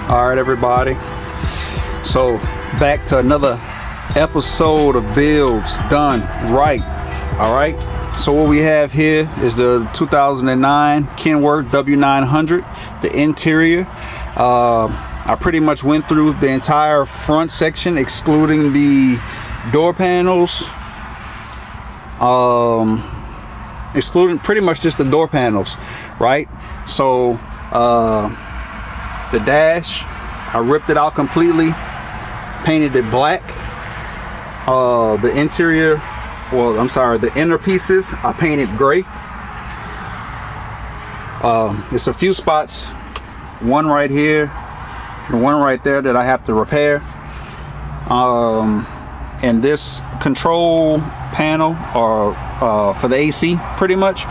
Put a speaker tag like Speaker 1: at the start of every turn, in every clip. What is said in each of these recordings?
Speaker 1: All right, everybody. So back to another episode of builds done right. All right. So what we have here is the 2009 Kenworth W900. The interior. I pretty much went through the entire front section, excluding the door panels. Excluding pretty much just the door panels, right? So the dash, I ripped it out completely, painted it black. The interior, well, I'm sorry, the inner pieces I painted gray. It's a few spots, one right here and one right there that I have to repair. And this control panel, or for the AC, pretty much,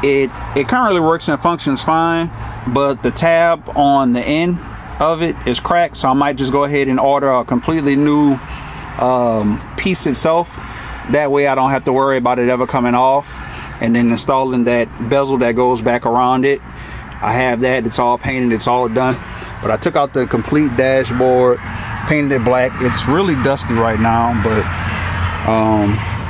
Speaker 1: it currently works and functions fine, but the tab on the end of it is cracked, so I might just go ahead and order a completely new piece itself. That way I don't have to worry about it ever coming off, and then installing that bezel that goes back around it. I have that, it's all painted, it's all done. But I took out the complete dashboard, painted it black. It's really dusty right now, but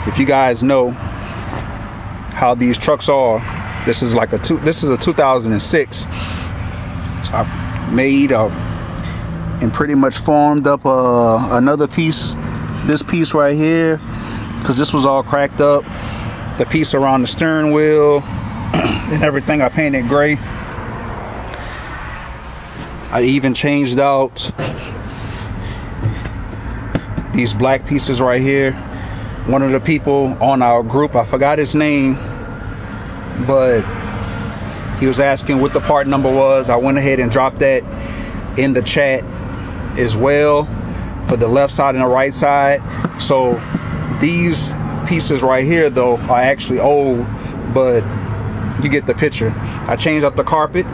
Speaker 1: if you guys know how these trucks are, this is like a 2006. So I made and pretty much formed up another piece, this piece right here, because this was all cracked up. The piece around the steering wheel and everything I painted gray. I even changed out these black pieces right here. One of the people on our group, I forgot his name, but he was asking what the part number was. I went ahead and dropped that in the chat as well for the left side and the right side. So these pieces right here though are actually old, but you get the picture. I changed out the carpet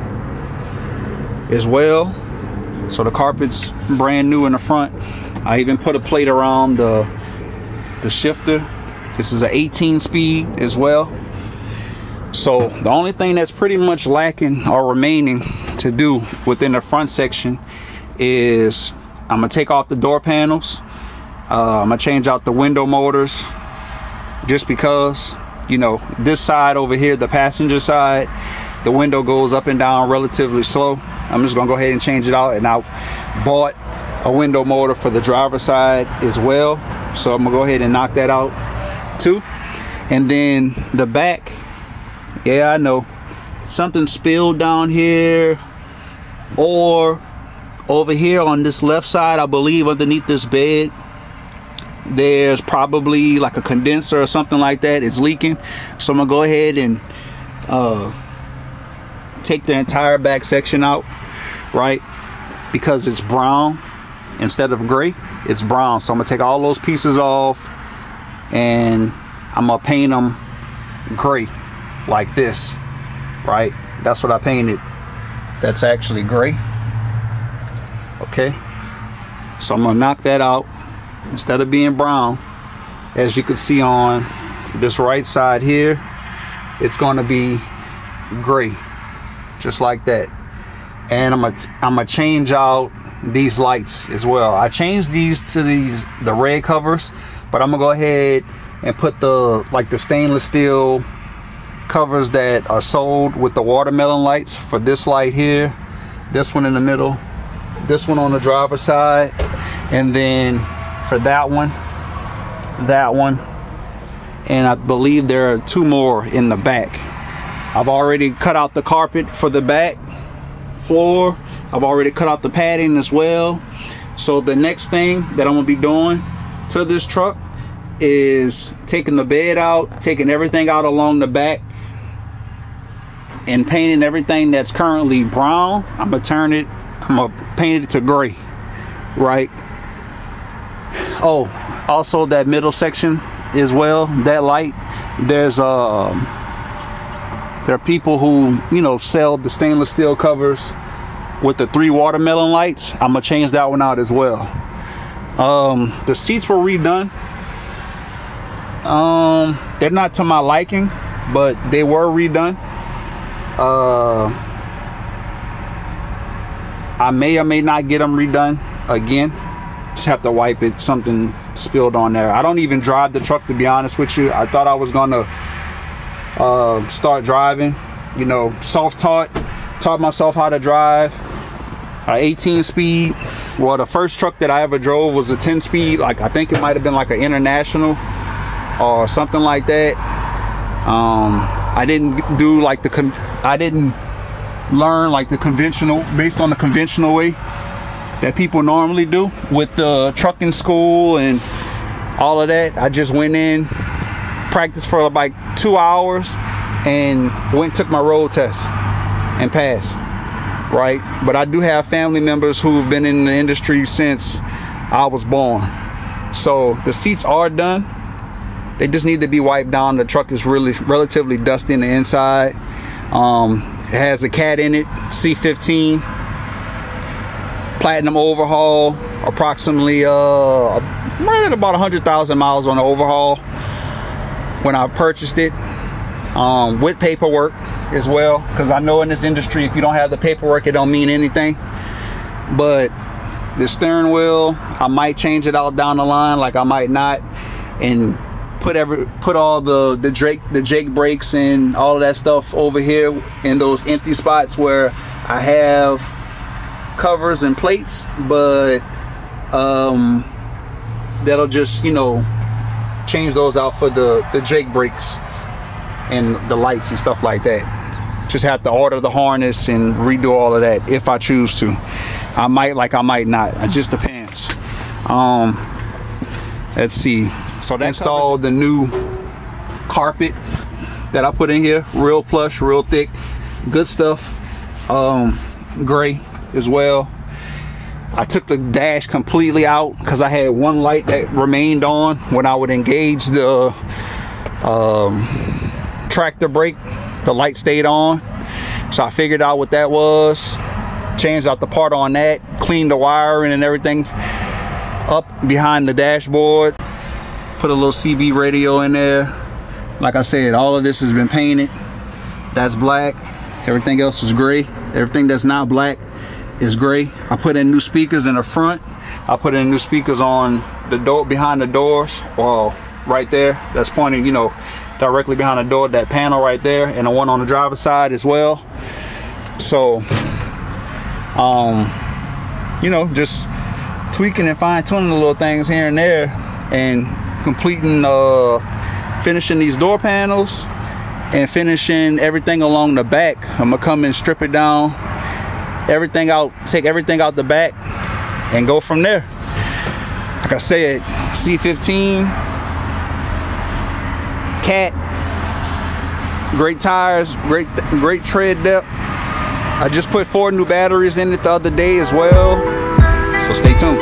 Speaker 1: as well, so the carpet's brand new in the front. I even put a plate around the shifter. This is an 18 speed as well. So the only thing that's pretty much lacking or remaining to do within the front section is I'm gonna take off the door panels. I'm gonna change out the window motors, just because, you know, this side over here, the passenger side, the window goes up and down relatively slow. I'm just gonna go ahead and change it out, and I bought a window motor for the driver's side as well, so I'm gonna go ahead and knock that out too. And then the back, yeah, I know something spilled down here, or over here on this left side, I believe underneath this bed there's probably like a condenser or something like that. It's leaking, so I'm gonna go ahead and take the entire back section out, right? Because it's brown instead of gray, it's brown. So I'm gonna take all those pieces off and I'm gonna paint them gray like this, right? That's what I painted. That's actually gray. Okay, so I'm gonna knock that out. Instead of being brown, as you can see on this right side here, it's going to be gray, just like that. And I'm gonna change out these lights as well. I changed these to the red covers, but I'm gonna go ahead and put the stainless steel covers that are sold with the watermelon lights for this light here, this one in the middle, this one on the driver's side, and then for that one, and I believe there are two more in the back. I've already cut out the carpet for the back floor. I've already cut out the padding as well. So the next thing that I'm gonna be doing to this truck is taking the bed out, taking everything out along the back, and painting everything that's currently brown. I'm gonna paint it to gray, right? Oh, also that middle section as well, that light, there are people who, you know, sell the stainless steel covers with the 3 watermelon lights. I'm gonna change that one out as well. The seats were redone. They're not to my liking, but they were redone. I may or may not get them redone again. Just have to wipe it. Something spilled on there. I don't even drive the truck, to be honest with you. I thought I was gonna start driving, you know, taught myself how to drive 18 speed. Well, the first truck that I ever drove was a 10 speed. Like, I think it might have been like an International or something like that. I didn't do like I didn't learn like the conventional, based on the conventional way that people normally do with the trucking school and all of that. I just went in, practiced for like 2 hours, and took my road test and passed, right? But I do have family members who've been in the industry since I was born. So the seats are done. They just need to be wiped down. The truck is really relatively dusty in the inside. It has a cat in it, C15, platinum overhaul, approximately right at about 100,000 miles on the overhaul when I purchased it, with paperwork as well, because I know in this industry, if you don't have the paperwork, it don't mean anything. But the steering wheel, I might change it out down the line, like I might not, and put all the Jake brakes and all of that stuff over here in those empty spots where I have covers and plates, but that'll just, you know, change those out for the Jake brakes and the lights and stuff like that. Just have to order the harness and redo all of that if I choose to. I might, like I might not. It just depends. Let's see. So they installed the new carpet that I put in here. Real plush, real thick, good stuff. Gray as well. I took the dash completely out because I had one light that remained on when I would engage the tractor brake. The light stayed on, so I figured out what that was, changed out the part on that, cleaned the wiring and everything up behind the dashboard, put a little CB radio in there. Like I said, all of this has been painted. That's black, everything else is gray. Everything that's not black is gray. I put in new speakers in the front. I put in new speakers on the door, behind the doors, well, right there, that's pointing, you know, directly behind the door, that panel right there, and the one on the driver's side as well. So you know, just tweaking and fine-tuning the little things here and there, and completing finishing these door panels and finishing everything along the back. I'm gonna come and strip it down, everything out, take everything out the back and go from there. Like I said, C15 cat, great tires, great tread depth. I just put 4 new batteries in it the other day as well, so stay tuned.